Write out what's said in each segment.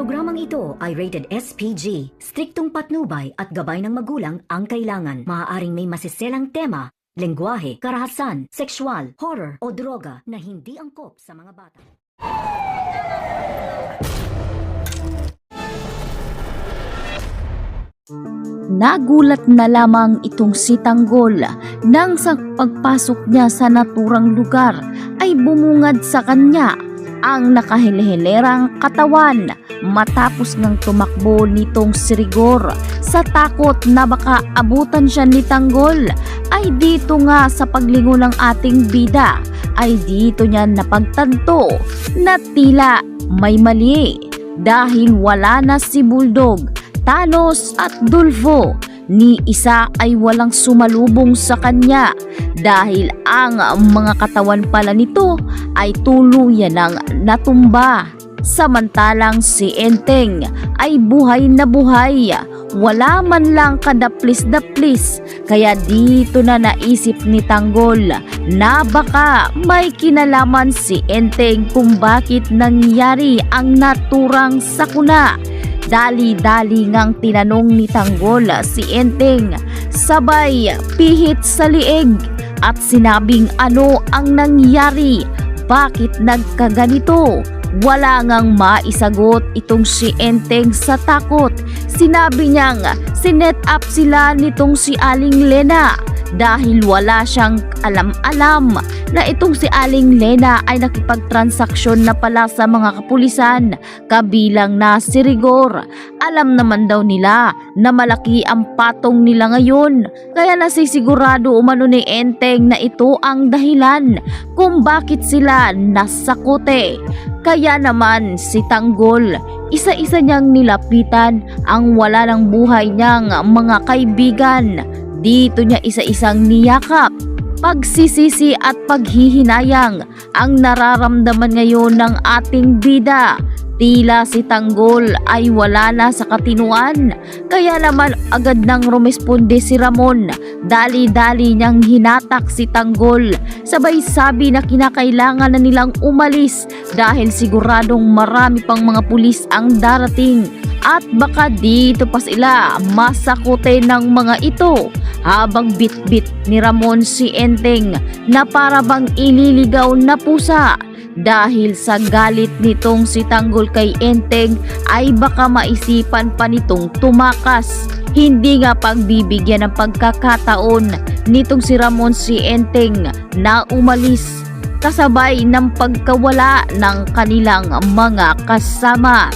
programang ito ay rated SPG. Striktong patnubay at gabay ng magulang ang kailangan. Maaaring may masiselang tema, lengguwahe, karahasan, sexual, horror o droga na hindi angkop sa mga bata. Nagulat na lamang itong si Tanggol nang sa pagpasok niya sa naturang lugar ay bumungad sa kanya ang nakahilihilerang katawan matapos ngang tumakbo nitong si Rigor. Sa takot na baka abutan siya ni Tanggol ay dito nga sa paglingon ng ating bida ay dito niya napagtanto na tila may mali dahil wala na si Bulldog, Thanos at Dulfo. Ni isa ay walang sumalubong sa kanya dahil ang mga katawan pala nito ay tuluyan ng natumba. Samantalang si Enteng ay buhay na buhay, wala man lang kadaplis-daplis. Kaya dito na naisip ni Tanggol na baka may kinalaman si Enteng kung bakit nangyari ang naturang sakuna. Dali-dali ngang tinanong ni Tanggol si Enteng, sabay pihit sa liig at sinabing ano ang nangyari, bakit nagkaganito. Wala ngang maisagot itong si Enteng sa takot. Sinabi niyang sinet up sila nitong si Aling Lena dahil wala siyang alam-alam na itong si Aling Lena ay nakipagtransaksyon na pala sa mga kapulisan kabilang na si Rigor. Alam naman daw nila na malaki ang patong nila ngayon, kaya nasisigurado umano ni Enteng na ito ang dahilan kung bakit sila nasakote. Kaya naman si Tanggol, isa-isa niyang nilapitan ang wala ng buhay niyang mga kaibigan. Dito niya isa-isang niyakap. Pagsisisi at paghihinayang ang nararamdaman ngayon ng ating bida. Tila si Tanggol ay wala na sa katinuan. Kaya naman agad nang rumesponde si Ramon. Dali-dali niyang hinatak si Tanggol. Sabay sabi na kinakailangan na nilang umalis dahil siguradong marami pang mga pulis ang darating. At baka dito pa sila masakute ng mga ito. Habang bit-bit ni Ramon si Enteng na para bang ililigaw na pusa. Dahil sa galit nitong si Tanggol kay Enteng ay baka maisipan pa nitong tumakas. Hindi nga pagbibigyan ng pagkakataon nitong si Ramon si Enteng na umalis kasabay ng pagkawala ng kanilang mga kasama.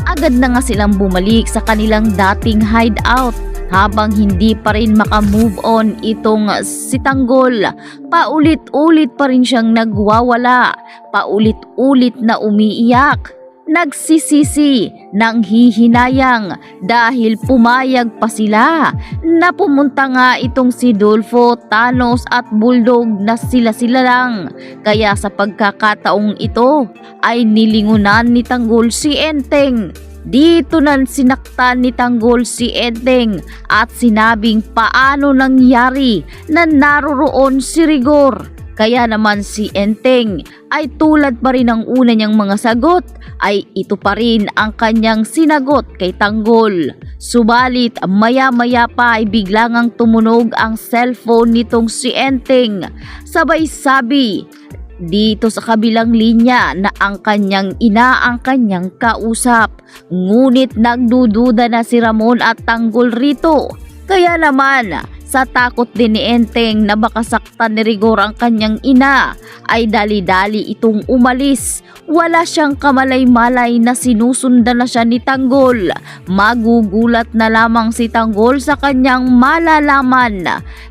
Agad na nga silang bumalik sa kanilang dating hideout. Habang hindi pa rin makamove on itong si Tanggol, paulit-ulit pa rin siyang nagwawala, paulit-ulit na umiiyak, nagsisisi ng hihinayang dahil pumayag pa sila na pumunta nga itong si Dulfo, Thanos at Bulldog na sila-sila lang. Kaya sa pagkakataong ito ay nilingunan ni Tanggol si Enteng. Dito na sinaktan ni Tanggol si Enteng at sinabing paano nangyari na naroroon si Rigor. Kaya naman si Enteng ay tulad pa rin ng una niyang mga sagot ay ito pa rin ang kanyang sinagot kay Tanggol. Subalit maya-maya pa ay biglang ang tumunog ang cellphone nitong si Enteng. Sabay sabi dito sa kabilang linya na ang kanyang ina ang kanyang kausap. Ngunit nagdududa na si Ramon at Tanggol rito. Kaya naman sa takot din ni Enteng na baka saktan ni Rigor ang kanyang ina ay dali-dali itong umalis. Wala siyang kamalay-malay na sinusundan na siya ni Tanggol. Magugulat na lamang si Tanggol sa kanyang malalaman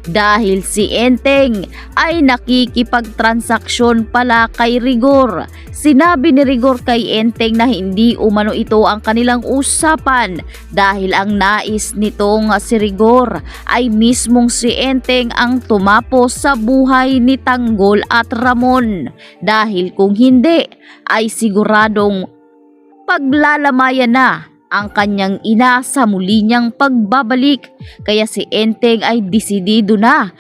dahil si Enteng ay nakikipagtransaksyon pala kay Rigor. Sinabi ni Rigor kay Enteng na hindi umano ito ang kanilang usapan dahil ang nais nitong si Rigor ay mismong si Enteng ang tumapos sa buhay ni Tanggol at Ramon. Dahil kung hindi ay siguradong paglalamayan na ang kanyang ina sa muli niyang pagbabalik. Kaya si Enteng ay desidido na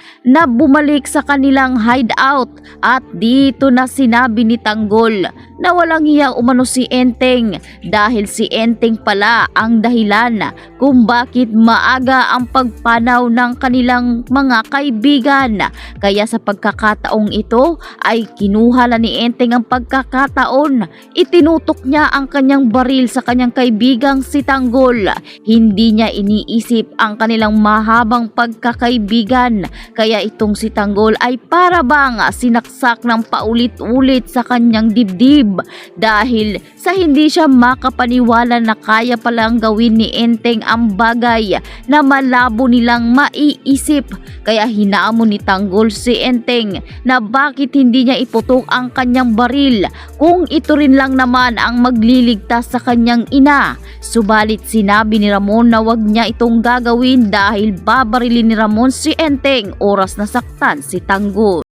bumalik sa kanilang hideout at dito na sinabi ni Tanggol na walang hiya umano si Enteng dahil si Enteng pala ang dahilan kung bakit maaga ang pagpanaw ng kanilang mga kaibigan. Kaya sa pagkakataong ito ay kinuha na ni Enteng ang pagkakataon, itinutok niya ang kanyang baril sa kanyang kaibigang si Tanggol. Hindi niya iniisip ang kanilang mahabang pagkakaibigan, kaya itong si Tanggol ay para bang sinaksak ng paulit-ulit sa kanyang dibdib dahil sa hindi siya makapaniwala na kaya palang gawin ni Enteng ang bagay na malabo nilang maiisip. Kaya hinamon ni Tanggol si Enteng na bakit hindi niya iputok ang kanyang baril kung ito rin lang naman ang magliligtas sa kanyang ina. Subalit sinabi ni Ramon na wag niya itong gagawin dahil babarilin ni Ramon si Enteng oras na saktan si Tanggol.